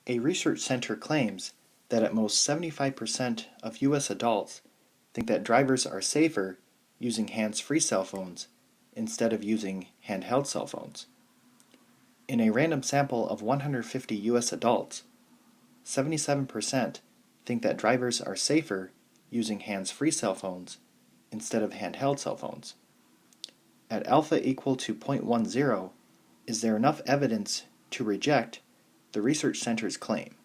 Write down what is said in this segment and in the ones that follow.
A research center claims that at most 75% of US adults think that drivers are safer using hands-free cell phones instead of using handheld cell phones. In a random sample of 150 US adults, 77% think that drivers are safer using hands-free cell phones instead of handheld cell phones. At alpha equal to 0.10, is there enough evidence to reject the research center's claim?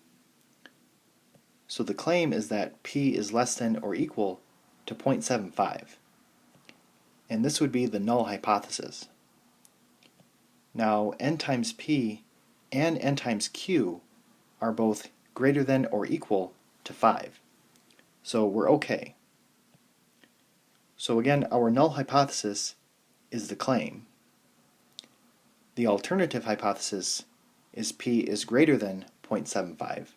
So the claim is that p is less than or equal to 0.75, and this would be the null hypothesis. Now n times p and n times q are both greater than or equal to 5, so we're okay. So again, our null hypothesis is the claim. The alternative hypothesis is p is greater than 0.75.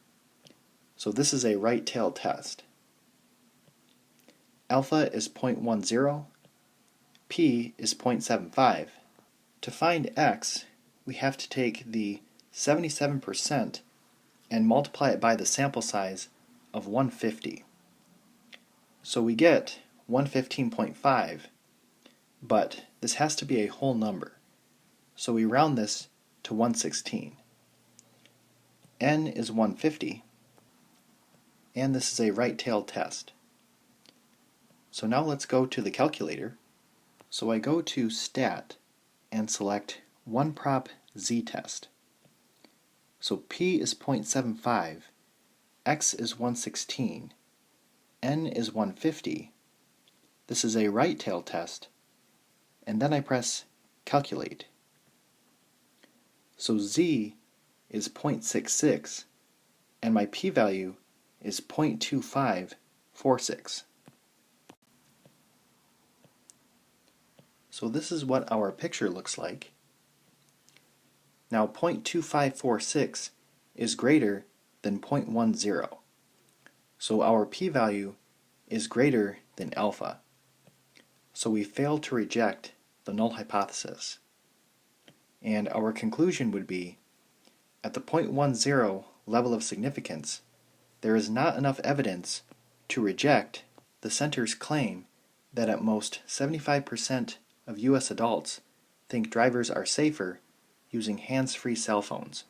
So this is a right-tailed test. Alpha is 0.10, p is 0.75. To find x, we have to take the 77% and multiply it by the sample size of 150. So we get 115.5, but this has to be a whole number. So we round this to 116. N is 150, and this is a right-tailed test. So now let's go to the calculator. So I go to Stat and select 1-prop z-test. So p is 0.75, x is 116, n is 150. This is a right-tailed test, and then I press Calculate. So z is 0.66, and my p-value is 0.2546. So this is what our picture looks like. Now 0.2546 is greater than 0.10, so our p-value is greater than alpha. So we fail to reject the null hypothesis. And our conclusion would be, at the 0.10 level of significance, there is not enough evidence to reject the center's claim that at most 75% of US adults think drivers are safer using hands-free cell phones.